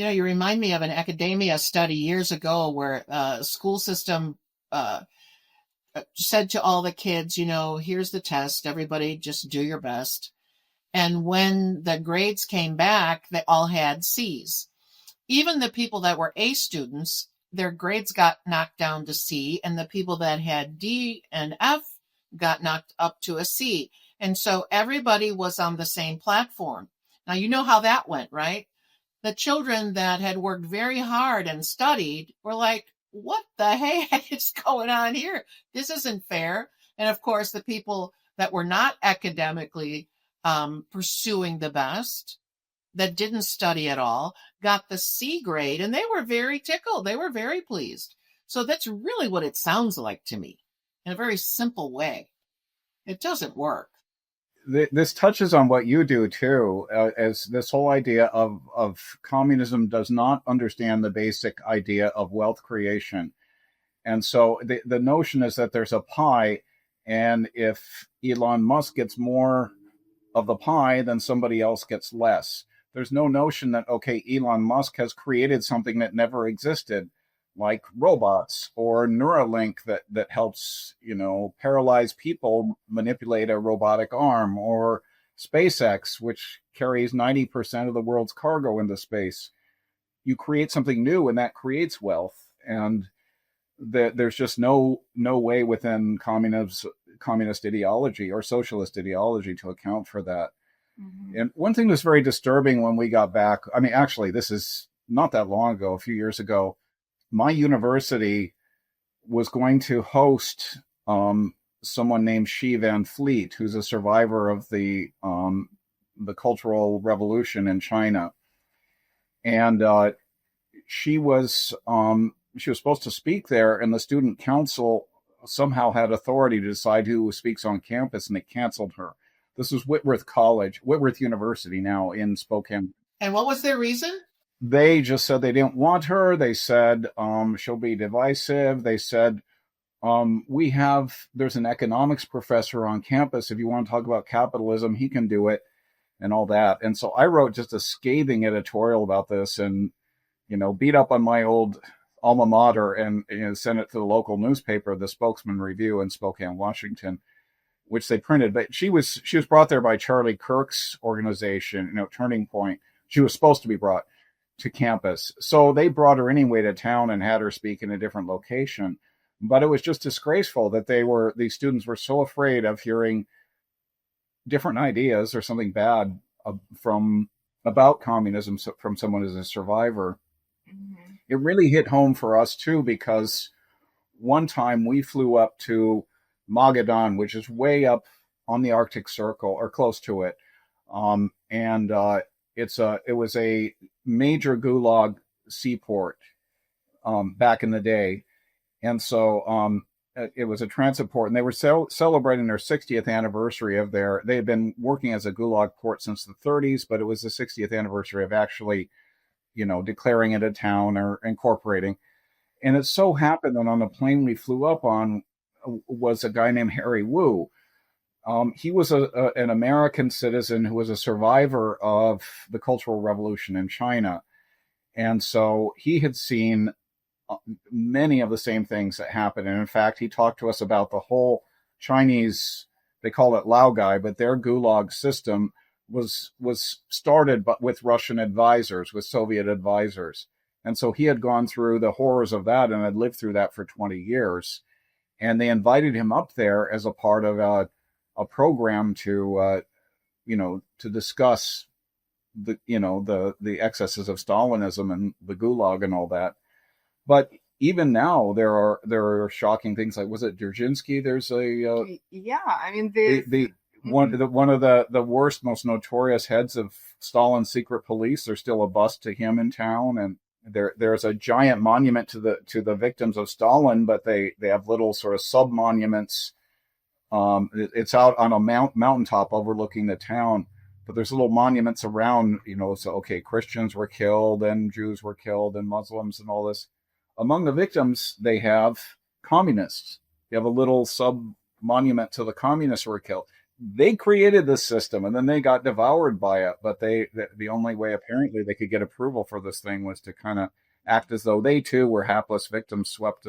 You remind me of an academia study years ago where a school system said to all the kids, here's the test, everybody just do your best. And when the grades came back, they all had C's. Even the people that were A students, their grades got knocked down to C, and the people that had D and F got knocked up to a C. And so everybody was on the same platform. Now, you know how that went, right? The children that had worked very hard and studied were like, what the heck is going on here? This isn't fair. And of course, the people that were not academically pursuing the best, that didn't study at all, got the C grade, and they were very tickled. They were very pleased. So that's really what it sounds like to me in a very simple way. It doesn't work. This touches on what you do too, as this whole idea of communism does not understand the basic idea of wealth creation. And so the notion is that there's a pie, and if Elon Musk gets more of the pie, then somebody else gets less. There's no notion that, okay, Elon Musk has created something that never existed, like robots or Neuralink that helps, paralyzed people manipulate a robotic arm, or SpaceX, which carries 90% of the world's cargo into space. You create something new, and that creates wealth. And there's just no way within communist ideology or socialist ideology to account for that. Mm-hmm. And one thing that's very disturbing when we got back, actually, this is not that long ago, a few years ago, my university was going to host someone named Shi Van Fleet, who's a survivor of the Cultural Revolution in China. And she was supposed to speak there, and the student council somehow had authority to decide who speaks on campus, and they canceled her. This was Whitworth University now in Spokane. And what was their reason? They just said they didn't want her. They said she'll be divisive. They said, there's an economics professor on campus. If you want to talk about capitalism, he can do it, and all that. And so I wrote just a scathing editorial about this, and, beat up on my old alma mater, and sent it to the local newspaper, the Spokesman Review in Spokane, Washington, which they printed. But she was brought there by Charlie Kirk's organization, Turning Point. She was supposed to be brought to campus. So they brought her anyway to town and had her speak in a different location. But it was just disgraceful that these students were so afraid of hearing different ideas or something bad about communism from someone as a survivor. Mm-hmm. It really hit home for us too, because one time we flew up to Magadan, which is way up on the Arctic Circle or close to it. It was a major Gulag seaport back in the day. And so it was a transit port, and they were celebrating their 60th anniversary of they had been working as a Gulag port since the 30s, but it was the 60th anniversary of actually, declaring it a town or incorporating. And it so happened that on the plane we flew up on was a guy named Harry Wu. He was an American citizen who was a survivor of the Cultural Revolution in China. And so he had seen many of the same things that happened. And in fact, he talked to us about the whole Chinese, they call it Laogai, but their Gulag system was started with Russian advisors, with Soviet advisors. And so he had gone through the horrors of that and had lived through that for 20 years. And they invited him up there as a part of a program to discuss the excesses of Stalinism and the Gulag and all that. But even now, there are shocking things like, was it Dzerzhinsky? There's one of the worst, most notorious heads of Stalin's secret police. There's still a bust to him in town, and there's a giant monument to the victims of Stalin, but they have little sort of sub monuments. It's out on a mountaintop overlooking the town, but there's little monuments around. So okay, Christians were killed, and Jews were killed, and Muslims, and all this. Among the victims, they have communists. They have a little sub monument to the communists who were killed. they created this system and then they got devoured by it. But the only way apparently they could get approval for this thing was to kind of act as though they too were hapless victims swept